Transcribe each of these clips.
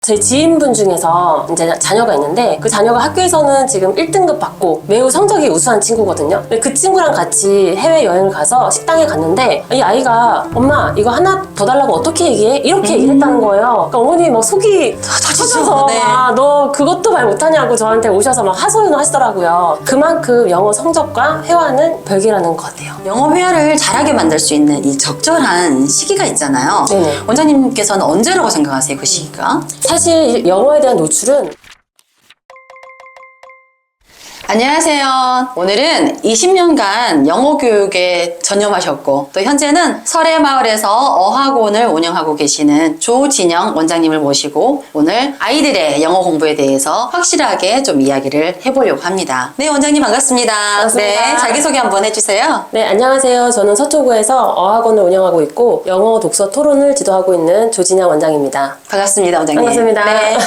제 지인분 중에서 이제 자녀가 있는데 그 자녀가 학교에서는 지금 1등급 받고 매우 성적이 우수한 친구거든요. 근데 그 친구랑 같이 해외여행을 가서 식당에 갔는데 이 아이가 엄마 이거 하나 더 달라고 어떻게 얘기해? 이렇게 얘기를 했다는 거예요. 그러니까 어머니 막 속이 터져서 네. 너 그것도 말 못하냐고 저한테 오셔서 막 하소연을 하시더라고요. 그만큼 영어 성적과 회화는 별개라는 것 같아요. 영어 회화를 잘하게 만들 수 있는 이 적절한 시기가 있잖아요. 네네. 원장님께서는 언제라고 생각하세요, 그 시기가? 사실 영어에 대한 노출은 안녕하세요. 오늘은 20년간 영어 교육에 전념하셨고 또 현재는 설해마을에서 어학원을 운영하고 계시는 조진영 원장님을 모시고 오늘 아이들의 영어 공부에 대해서 확실하게 좀 이야기를 해보려고 합니다. 네, 원장님 반갑습니다. 반갑습니다. 네, 자기소개 한번 해주세요. 네, 안녕하세요. 저는 서초구에서 어학원을 운영하고 있고 영어 독서 토론을 지도하고 있는 조진영 원장입니다. 반갑습니다, 원장님. 반갑습니다. 네.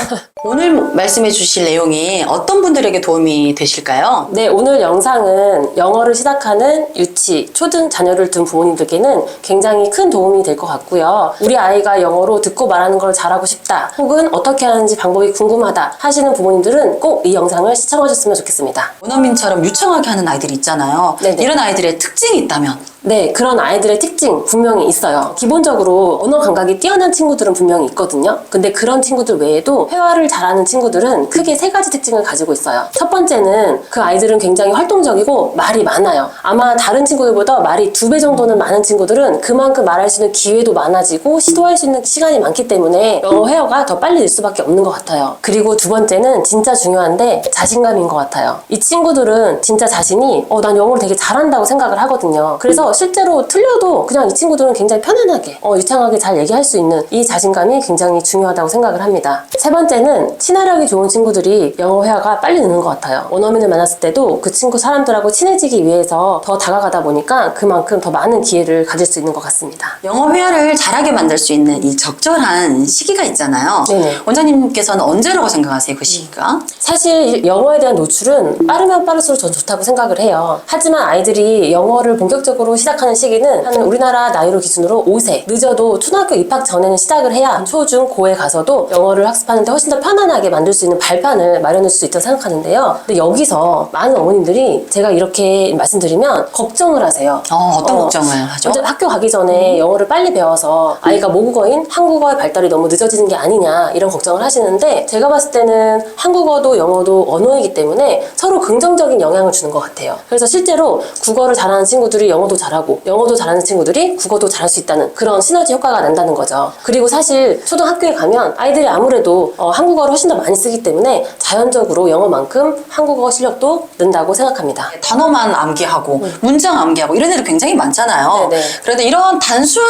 오늘 말씀해 주실 내용이 어떤 분들에게 도움이 되실까요? 네, 오늘 영상은 영어를 시작하는 유치, 초등 자녀를 둔 부모님들께는 굉장히 큰 도움이 될 것 같고요. 우리 아이가 영어로 듣고 말하는 걸 잘하고 싶다, 혹은 어떻게 하는지 방법이 궁금하다 하시는 부모님들은 꼭 이 영상을 시청하셨으면 좋겠습니다. 원어민처럼 유창하게 하는 아이들이 있잖아요. 네네. 이런 아이들의 특징이 있다면? 네, 그런 아이들의 특징 분명히 있어요. 기본적으로 언어 감각이 뛰어난 친구들은 분명히 있거든요. 근데 그런 친구들 외에도 회화를 잘하는 친구들은 크게 세 가지 특징을 가지고 있어요. 첫 번째는 그 아이들은 굉장히 활동적이고 말이 많아요. 아마 다른 친구들보다 말이 2배 정도는 많은 친구들은 그만큼 말할 수 있는 기회도 많아지고 시도할 수 있는 시간이 많기 때문에 영어 회화가 더 빨리 늘 수밖에 없는 것 같아요. 그리고 두 번째는 진짜 중요한데 자신감인 것 같아요. 이 친구들은 진짜 자신이 난 영어를 되게 잘한다고 생각을 하거든요. 그래서 실제로 틀려도 그냥 이 친구들은 굉장히 편안하게 유창하게 잘 얘기할 수 있는 이 자신감이 굉장히 중요하다고 생각을 합니다. 세 번째는 친화력이 좋은 친구들이 영어 회화가 빨리 느는 것 같아요. 원어민을 만났을 때도 그 친구 사람들하고 친해지기 위해서 더 다가가다 보니까 그만큼 더 많은 기회를 가질 수 있는 것 같습니다. 영어 회화를 잘하게 만들 수 있는 이 적절한 시기가 있잖아요. 네네. 원장님께서는 언제라고 생각하세요, 그 시기가? 사실 영어에 대한 노출은 빠르면 빠를수록 전 좋다고 생각을 해요. 하지만 아이들이 영어를 본격적으로 시작하는 시기는 한 우리나라 나이로 기준으로 5세, 늦어도 초등학교 입학 전에는 시작을 해야 초, 중, 고에 가서도 영어를 학습하는데 훨씬 더 편안하게 만들 수 있는 발판을 마련할 수 있다고 생각하는데요. 근데 여기서 많은 어머님들이 제가 이렇게 말씀드리면 걱정을 하세요. 어떤 걱정을 하죠? 먼저 학교 가기 전에 영어를 빨리 배워서 아이가 모국어인 한국어의 발달이 너무 늦어지는 게 아니냐 이런 걱정을 하시는데, 제가 봤을 때는 한국어도 영어도 언어이기 때문에 서로 긍정적인 영향을 주는 것 같아요. 그래서 실제로 국어를 잘하는 친구들이 영어도 잘하고 영어도 잘하는 친구들이 국어도 잘할 수 있다는 그런 시너지 효과가 난다는 거죠. 그리고 사실 초등학교에 가면 아이들이 아무래도 한국어를 훨씬 더 많이 쓰기 때문에 자연적으로 영어만큼 한국어 실력도 는다고 생각합니다. 단어만 암기하고 문장 암기하고 이런 애들 굉장히 많잖아요. 네네. 그런데 이런 단순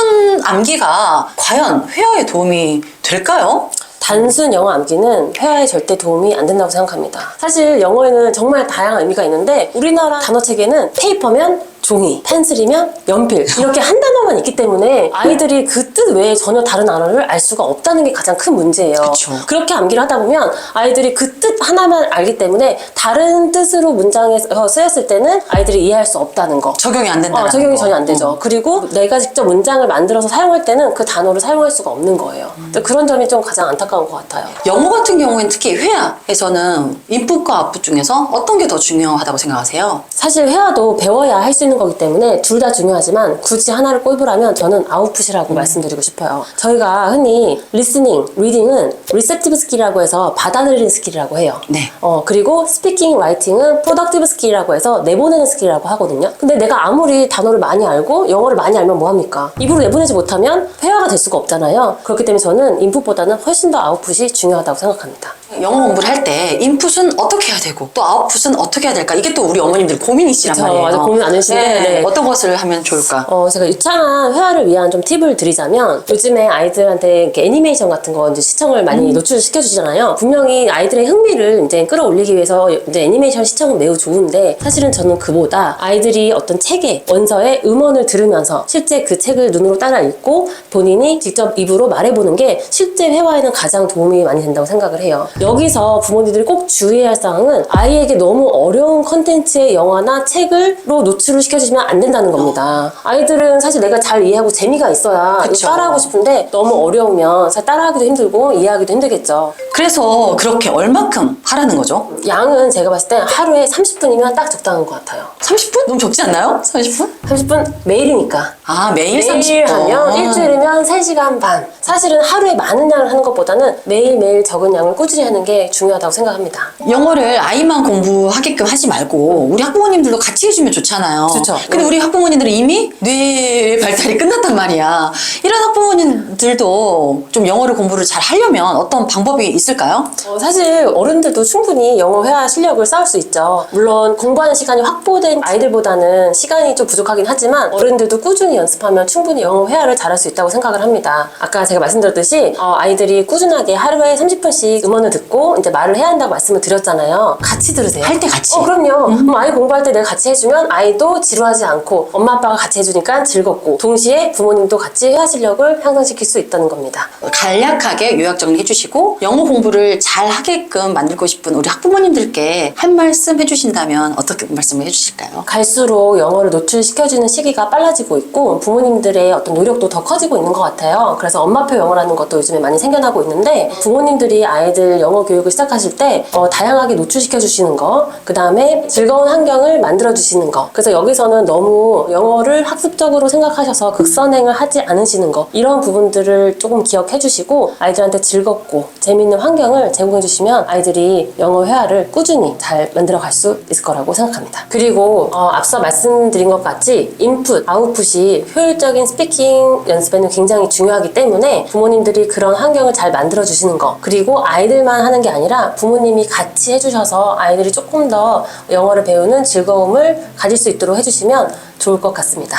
암기가 과연 회화에 도움이 될까요? 단순 영어 암기는 회화에 절대 도움이 안 된다고 생각합니다. 사실 영어에는 정말 다양한 의미가 있는데 우리나라 단어책에는 페이퍼면 종이, 펜슬이면 연필 이렇게 한 단어만 있기 때문에 아이들이 그 뜻 외에 전혀 다른 단어를 알 수가 없다는 게 가장 큰 문제예요. 그쵸. 그렇게 암기를 하다 보면 아이들이 그 뜻 하나만 알기 때문에 다른 뜻으로 문장에서 쓰였을 때는 아이들이 이해할 수 없다는 거. 적용이 안 된다는 적용이 거. 전혀 안 되죠. 그리고 내가 직접 문장을 만들어서 사용할 때는 그 단어를 사용할 수가 없는 거예요. 그런 점이 좀 가장 안타까운 것 같아요. 영어 같은 경우에는 특히 회화에서는 인풋과 아웃풋 중에서 어떤 게 더 중요하다고 생각하세요? 사실 회화도 배워야 할 수 있는 거기 때문에 둘 다 중요하지만 굳이 하나를 꼽으라면 저는 아웃풋이라고 말씀드리고 싶어요. 저희가 흔히 리스닝, 리딩은 리셉티브 스킬이라고 해서 받아들이는 스킬이라고 해요. 네. 그리고 스피킹, 라이팅은 프로덕티브 스킬이라고 해서 내보내는 스킬이라고 하거든요. 근데 내가 아무리 단어를 많이 알고 영어를 많이 알면 뭐합니까? 입으로 내보내지 못하면 회화가 될 수가 없잖아요. 그렇기 때문에 저는 인풋보다는 훨씬 더 아웃풋이 중요하다고 생각합니다. 영어 공부를 할 때 인풋은 어떻게 해야 되고 또 아웃풋은 어떻게 해야 될까? 이게 또 우리 어머님들 고민이시란 그쵸, 말이에요. 맞아, 고민 안 하시는데, 네. 어떤 것을 하면 좋을까? 제가 유창한 회화를 위한 좀 팁을 드리자면, 요즘에 아이들한테 이렇게 애니메이션 같은 거 이제 시청을 많이 노출시켜 주시잖아요. 분명히 아이들의 흥미를 이제 끌어올리기 위해서 이제 애니메이션 시청은 매우 좋은데, 사실은 저는 그보다 아이들이 어떤 책의 원서의 음원을 들으면서 실제 그 책을 눈으로 따라 읽고 본인이 직접 입으로 말해보는 게 실제 회화에는 가장 도움이 많이 된다고 생각을 해요. 여기서 부모님들이 꼭 주의해야 할 사항은 아이에게 너무 어려운 컨텐츠의 영화나 책으로 노출을 시켜주시면 안 된다는 겁니다. 아이들은 사실 내가 잘 이해하고 재미가 있어야 이거 그쵸. 따라하고 싶은데 너무 어려우면 사실 따라하기도 힘들고 이해하기도 힘들겠죠. 그래서 그렇게 얼마큼 하라는 거죠? 양은 제가 봤을 때 하루에 30분이면 딱 적당한 것 같아요. 30분? 너무 적지 않나요? 30분? 30분 매일이니까. 아, 매일 매일 30분. 하면 일주일이면 3시간 반. 사실은 하루에 많은 양을 하는 것보다는 매일매일 적은 양을 꾸준히 하는 게 중요하다고 생각합니다. 영어를 아이만 공부하게끔 하지 말고 우리 학부모님들도 같이 해주면 좋잖아요. 그쵸. 근데 우리 학부모님들은 이미 뇌 발달이 끝났단 말이야. 이런 학부모님들도 좀 영어를 공부를 잘 하려면 어떤 방법이 있을까요? 사실 어른들도 충분히 영어 회화 실력을 쌓을 수 있죠. 물론 공부하는 시간이 확보된 아이들보다는 시간이 좀 부족하긴 하지만 어른들도 꾸준히 연습하면 충분히 영어 회화를 잘할 수 있다고 생각을 합니다. 아까 제가 말씀드렸듯이 아이들이 꾸준하게 하루에 30분씩 음원을 듣고 이제 말을 해야 한다고 말씀을 드렸잖아요. 같이 들으세요. 할 때 같이. 그럼요. 그럼 아이 공부할 때 내가 같이 해주면 아이도 지루하지 않고 엄마 아빠가 같이 해주니까 즐겁고 동시에 부모님도 같이 회화 실력을 향상시킬 수 있다는 겁니다. 간략하게 요약 정리해 주시고 영어 공부를 잘 하게끔 만들고 싶은 우리 학부모님들께 한 말씀 해주신다면 어떻게 말씀을 해주실까요? 갈수록 영어를 노출시켜주는 시기가 빨라지고 있고 부모님들의 어떤 노력도 더 커지고 있는 것 같아요. 그래서 엄마표 영어라는 것도 요즘에 많이 생겨나고 있는데 부모님들이 아이들 영어 교육을 시작하실 때 다양하게 노출시켜 주시는 거, 그 다음에 즐거운 환경을 만들어 주시는 거. 그래서 여기서는 너무 영어를 학습적으로 생각하셔서 극선행을 하지 않으시는 거, 이런 부분들을 조금 기억해 주시고 아이들한테 즐겁고 재미있는 환경을 제공해 주시면 아이들이 영어 회화를 꾸준히 잘 만들어 갈 수 있을 거라고 생각합니다. 그리고 앞서 말씀드린 것 같이 인풋, 아웃풋이 효율적인 스피킹 연습에는 굉장히 중요하기 때문에 부모님들이 그런 환경을 잘 만들어 주시는 거, 그리고 아이들만 하는 게 아니라 부모님이 같이 해주셔서 아이들이 조금 더 영어를 배우는 즐거움을 가질 수 있도록 해주시면 좋을 것 같습니다.